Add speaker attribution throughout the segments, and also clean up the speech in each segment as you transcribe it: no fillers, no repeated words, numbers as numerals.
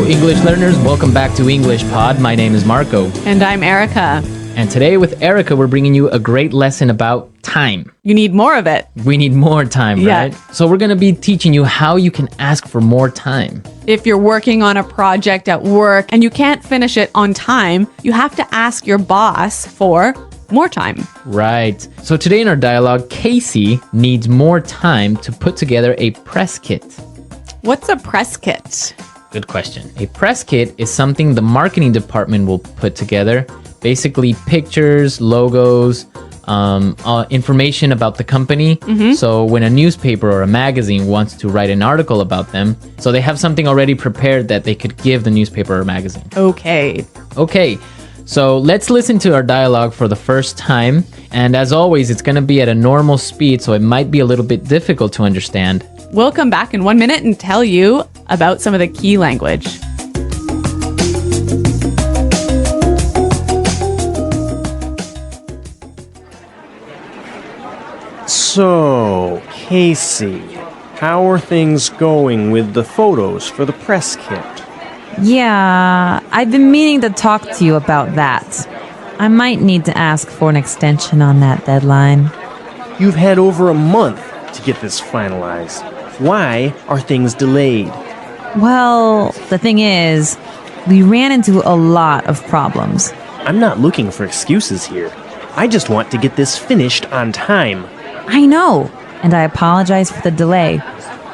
Speaker 1: Hello, English learners. Welcome back to English Pod. My name is Marco.
Speaker 2: And I'm Erica.
Speaker 1: And today with Erica, we're bringing you a great lesson about time.
Speaker 2: You need more of it.
Speaker 1: We need more time, right? So we're going to be teaching you how you can ask for more time.
Speaker 2: If you're working on a project at work and you can't finish it on time, you have to ask your boss for more time.
Speaker 1: Right. So today in our dialogue, Casey needs more time to put together a press kit.
Speaker 2: What's a press kit?
Speaker 1: Good question. A press kit is something the marketing department will put together. Basically pictures, logos, information about the company. So when a newspaper or a magazine wants to write an article about them, so they have something already prepared that they could give the newspaper or magazine.
Speaker 2: Okay.
Speaker 1: So let's listen to our dialogue for the first time. And as always, it's going to be at a normal speed, so it might be a little bit difficult to understand.
Speaker 2: We'll come back in 1 minute and tell you about some of the key language.
Speaker 3: So, Casey, how are things going with the photos for the press kit?
Speaker 4: Yeah, I've been meaning to talk to you about that. I might need to ask for an extension on that deadline.
Speaker 3: You've had over a month to get this finalized. Why are things delayed?
Speaker 4: Well, the thing is, we ran into a lot of problems.
Speaker 3: I'm not looking for excuses here. I just want to get this finished on time.
Speaker 4: I know, and I apologize for the delay,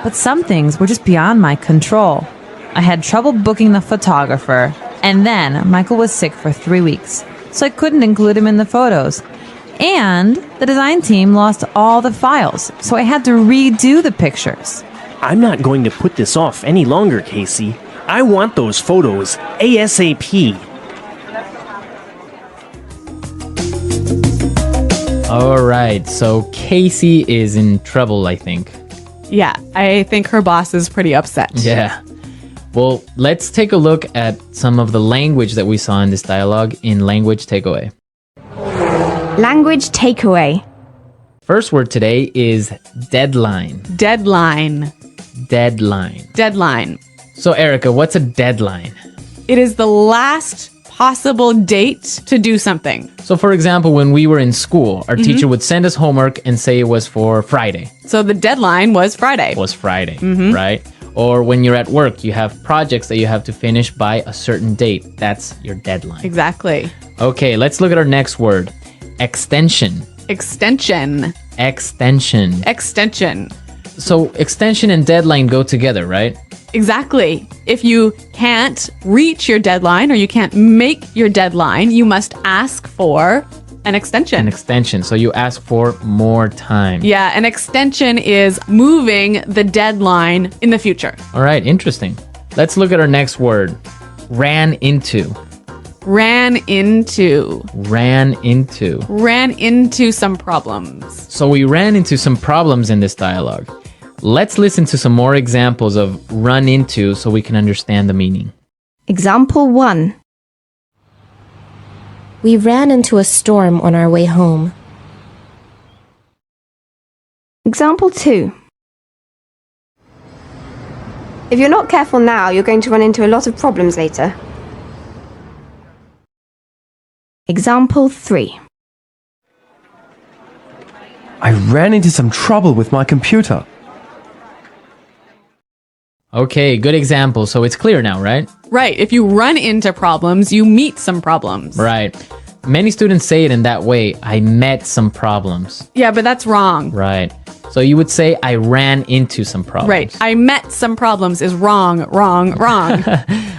Speaker 4: but some things were just beyond my control. I had trouble booking the photographer, and then Michael was sick for 3 weeks, so I couldn't include him in the photos. And the design team lost all the files, so I had to redo the pictures.
Speaker 3: I'm not going to put this off any longer, Casey. I want those photos ASAP.
Speaker 1: All right, so Casey is in trouble, I think.
Speaker 2: Yeah, I think her boss is pretty upset.
Speaker 1: Yeah. Well, let's take a look at some of the language that we saw in this dialogue in Language Takeaway.
Speaker 5: Language takeaway.
Speaker 1: First word today is deadline.
Speaker 2: Deadline.
Speaker 1: Deadline.
Speaker 2: Deadline.
Speaker 1: So, Erica, what's a deadline?
Speaker 2: It is the last possible date to do something.
Speaker 1: So, for example, when we were in school, our teacher would send us homework and say it was for Friday.
Speaker 2: So the deadline was Friday.
Speaker 1: Right? Or when you're at work, you have projects that you have to finish by a certain date. That's your deadline.
Speaker 2: Exactly.
Speaker 1: Okay, let's look at our next word. Extension.
Speaker 2: Extension.
Speaker 1: Extension.
Speaker 2: Extension.
Speaker 1: So extension and deadline go together, right?
Speaker 2: Exactly. If you can't reach your deadline or you can't make your deadline, you must ask for an extension.
Speaker 1: An extension. So you ask for more time.
Speaker 2: Yeah, an extension is moving the deadline in the future.
Speaker 1: All right, interesting. Let's look at our next word. Ran into.
Speaker 2: Ran into.
Speaker 1: Ran into.
Speaker 2: Ran into some problems.
Speaker 1: So we ran into some problems in this dialogue. Let's listen to some more examples of run into so we can understand the meaning.
Speaker 5: Example 1. We ran into a storm on our way home. Example 2.
Speaker 6: If you're not careful now, you're going to run into a lot of problems later.
Speaker 5: Example 3.
Speaker 7: I ran into some trouble with my computer.
Speaker 1: Okay, good example. So it's clear now, right?
Speaker 2: Right. If you run into problems, you meet some problems.
Speaker 1: Right. Many students say it in that way. I met some problems.
Speaker 2: Yeah, but that's wrong.
Speaker 1: Right. So you would say I ran into some problems.
Speaker 2: Right. I met some problems is wrong.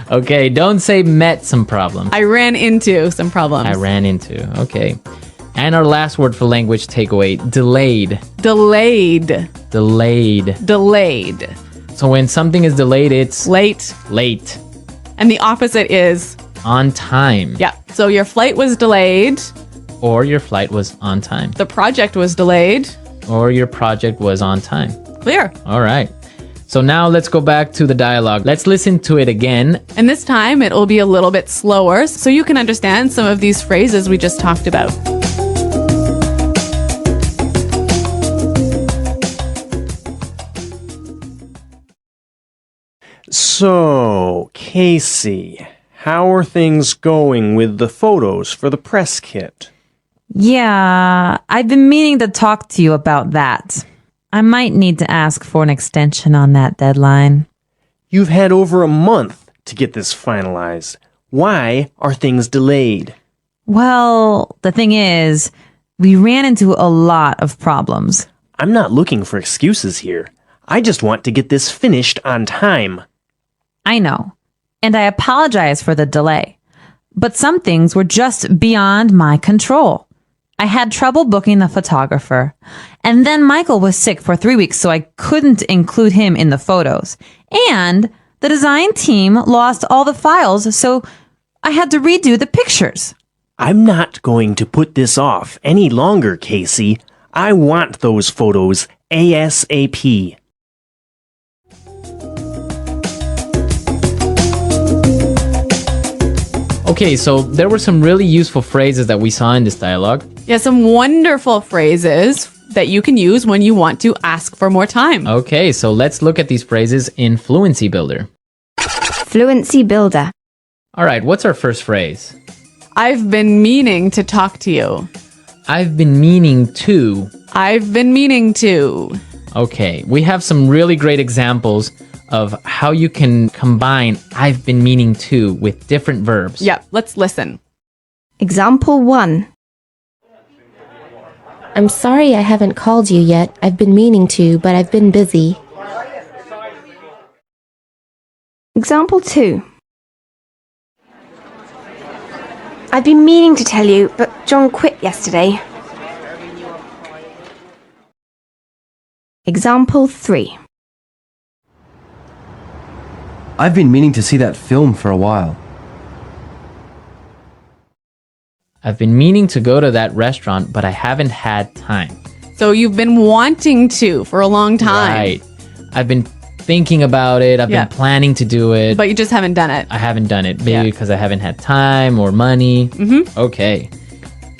Speaker 1: Okay, don't say met some problems.
Speaker 2: I ran into some problems.
Speaker 1: I ran into. Okay. And our last word for language takeaway, delayed.
Speaker 2: Delayed.
Speaker 1: Delayed.
Speaker 2: Delayed.
Speaker 1: So when something is delayed, it's
Speaker 2: Late.
Speaker 1: late.
Speaker 2: And the opposite is
Speaker 1: On time.
Speaker 2: yeah. So your flight was delayed.
Speaker 1: Or your flight was on time.
Speaker 2: The project was delayed.
Speaker 1: Or your project was on time.
Speaker 2: Clear.
Speaker 1: All right. So now let's go back to the dialogue. Let's listen to it again.
Speaker 2: And this time it'll be a little bit slower so you can understand some of these phrases we just talked about.
Speaker 3: So, Casey, how are things going with the photos for the press kit?
Speaker 4: Yeah, I've been meaning to talk to you about that. I might need to ask for an extension on that deadline.
Speaker 3: You've had over a month to get this finalized. Why are things delayed?
Speaker 4: Well, the thing is, we ran into a lot of problems.
Speaker 3: I'm not looking for excuses here. I just want to get this finished on time.
Speaker 4: I know, and I apologize for the delay. But some things were just beyond my control. I had trouble booking the photographer. And then Michael was sick for 3 weeks, so I couldn't include him in the photos. And the design team lost all the files, so I had to redo the pictures.
Speaker 3: I'm not going to put this off any longer, Casey. I want those photos ASAP.
Speaker 1: Okay, so there were some really useful phrases that we saw in this dialogue.
Speaker 2: Yeah, some wonderful phrases that you can use when you want to ask for more time.
Speaker 1: Okay, so let's look at these phrases in Fluency Builder.
Speaker 6: Fluency builder.
Speaker 1: All right, what's our first phrase?
Speaker 2: I've been meaning to talk to you.
Speaker 1: I've been meaning to.
Speaker 2: I've been meaning to.
Speaker 1: Okay, we have some really great examples of how you can combine I've been meaning to with different verbs.
Speaker 2: Yep, let's listen.
Speaker 5: Example 1.
Speaker 8: I'm sorry I haven't called you yet. I've been meaning to, but I've been busy.
Speaker 5: Example 2.
Speaker 6: I've been meaning to tell you, but John quit yesterday.
Speaker 5: Example 3.
Speaker 7: I've been meaning to see that film for a while.
Speaker 1: I've been meaning to go to that restaurant, but I haven't had time.
Speaker 2: So you've been wanting to for a long time.
Speaker 1: Right. I've been thinking about it. I've
Speaker 2: Yeah.
Speaker 1: been planning to do it.
Speaker 2: But you just haven't done it.
Speaker 1: I haven't done it. Maybe
Speaker 2: Yeah.
Speaker 1: because I haven't had time or money. Okay.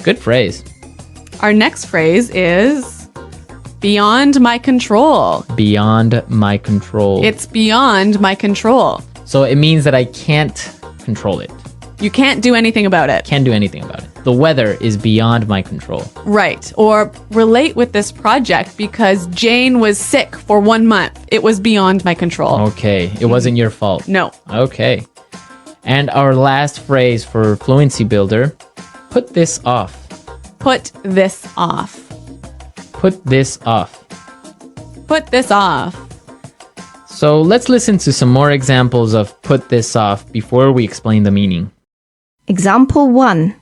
Speaker 1: Good phrase.
Speaker 2: Our next phrase is beyond my control.
Speaker 1: Beyond my control.
Speaker 2: It's beyond my control.
Speaker 1: So it means that I can't control it.
Speaker 2: You can't do anything about it.
Speaker 1: Can't do anything about it. The weather is beyond my control.
Speaker 2: Right. Or relate with this project because Jane was sick for 1 month. It was beyond my control.
Speaker 1: Okay. It wasn't your fault.
Speaker 2: No.
Speaker 1: Okay. And our last phrase for Fluency Builder, put this off.
Speaker 2: Put this off.
Speaker 1: Put this off.
Speaker 2: Put this off.
Speaker 1: So let's listen to some more examples of put this off before we explain the meaning.
Speaker 5: Example 1.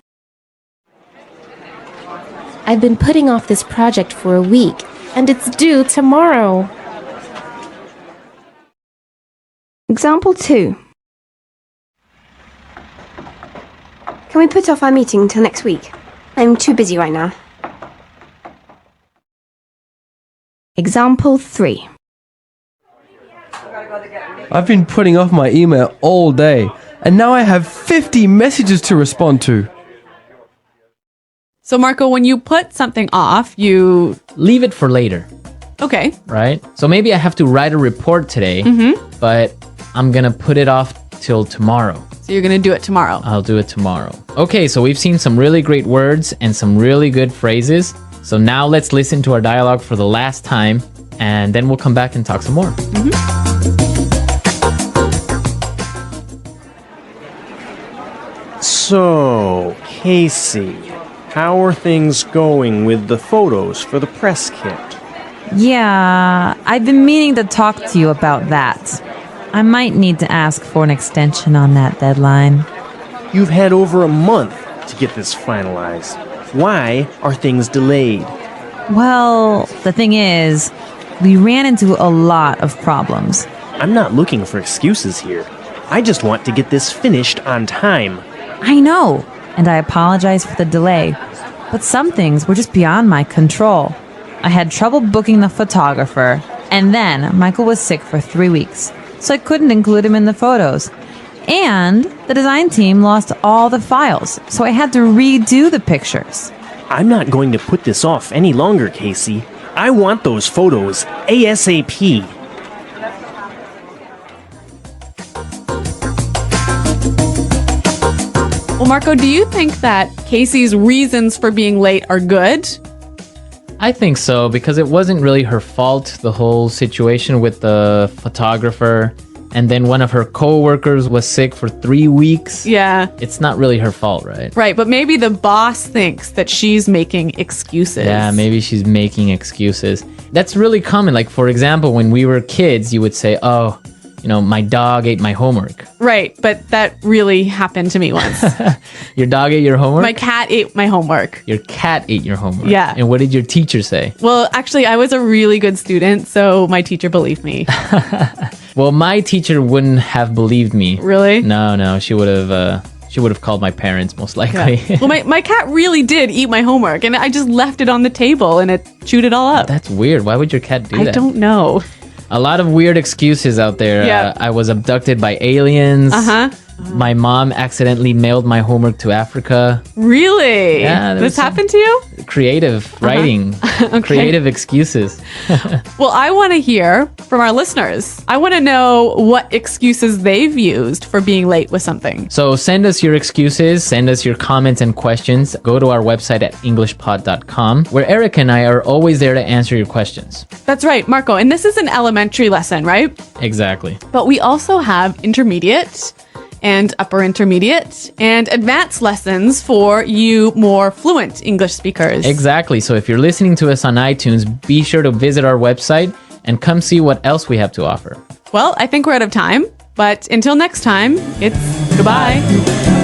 Speaker 8: I've been putting off this project for a week, and it's due tomorrow.
Speaker 5: Example 2.
Speaker 6: Can we put off our meeting till next week? I'm too busy right now.
Speaker 5: Example 3.
Speaker 7: I've been putting off my email all day, and now I have 50 messages to respond to.
Speaker 2: So Marco, when you put something off, you...
Speaker 1: Leave it for later,
Speaker 2: Okay.
Speaker 1: right? So maybe I have to write a report today, but I'm going to put it off till tomorrow.
Speaker 2: So you're going to do it tomorrow.
Speaker 1: I'll do it tomorrow. Okay, so we've seen some really great words and some really good phrases. So now let's listen to our dialogue for the last time, and then we'll come back and talk some more.
Speaker 3: So, Casey, how are things going with the photos for the press kit?
Speaker 4: Yeah, I've been meaning to talk to you about that. I might need to ask for an extension on that deadline.
Speaker 3: You've had over a month to get this finalized. Why are things delayed?
Speaker 4: Well, the thing is, we ran into a lot of problems.
Speaker 3: I'm not looking for excuses here. I just want to get this finished on time.
Speaker 4: I know, and I apologize for the delay. But some things were just beyond my control. I had trouble booking the photographer, and then Michael was sick for 3 weeks, so I couldn't include him in the photos. And the design team lost all the files, so I had to redo the pictures.
Speaker 3: I'm not going to put this off any longer, Casey. I want those photos ASAP.
Speaker 2: Well, Marco, do you think that Casey's reasons for being late are good?
Speaker 1: I think so, because it wasn't really her fault, the whole situation with the photographer. And then one of her co-workers was sick for 3 weeks.
Speaker 2: Yeah.
Speaker 1: It's not really her fault, right?
Speaker 2: Right, but maybe the boss thinks that she's making excuses.
Speaker 1: Yeah, maybe she's making excuses. That's really common. Like, for example, when we were kids, you would say, oh, my dog ate my homework.
Speaker 2: Right, but that really happened to me once.
Speaker 1: Your dog ate your homework?
Speaker 2: My cat ate my homework.
Speaker 1: Your cat ate your homework?
Speaker 2: Yeah.
Speaker 1: And what did your teacher say?
Speaker 2: Well, actually, I was a really good student, so my teacher believed me.
Speaker 1: Well, my teacher wouldn't have believed me.
Speaker 2: Really?
Speaker 1: No, she would have called my parents most likely.
Speaker 2: Yeah. Well, my cat really did eat my homework, and I just left it on the table, and it chewed it all up.
Speaker 1: That's weird. Why would your cat do that?
Speaker 2: I don't know.
Speaker 1: A lot of weird excuses out there.
Speaker 2: Yeah.
Speaker 1: I was abducted by aliens.
Speaker 2: Uh-huh.
Speaker 1: My mom accidentally mailed my homework to Africa.
Speaker 2: Really?
Speaker 1: Yeah,
Speaker 2: This happened to you?
Speaker 1: Creative writing.
Speaker 2: Okay.
Speaker 1: Creative excuses.
Speaker 2: Well, I want to hear from our listeners. I want to know what excuses they've used for being late with something.
Speaker 1: So send us your excuses, send us your comments and questions. Go to our website at englishpod.com, where Eric and I are always there to answer your questions.
Speaker 2: That's right, Marco. And this is an elementary lesson, right?
Speaker 1: Exactly.
Speaker 2: But we also have intermediate and upper intermediate and advanced lessons for you more fluent English speakers.
Speaker 1: Exactly. So if you're listening to us on iTunes, be sure to visit our website and come see what else we have to offer.
Speaker 2: Well, I think we're out of time, but until next time, it's goodbye.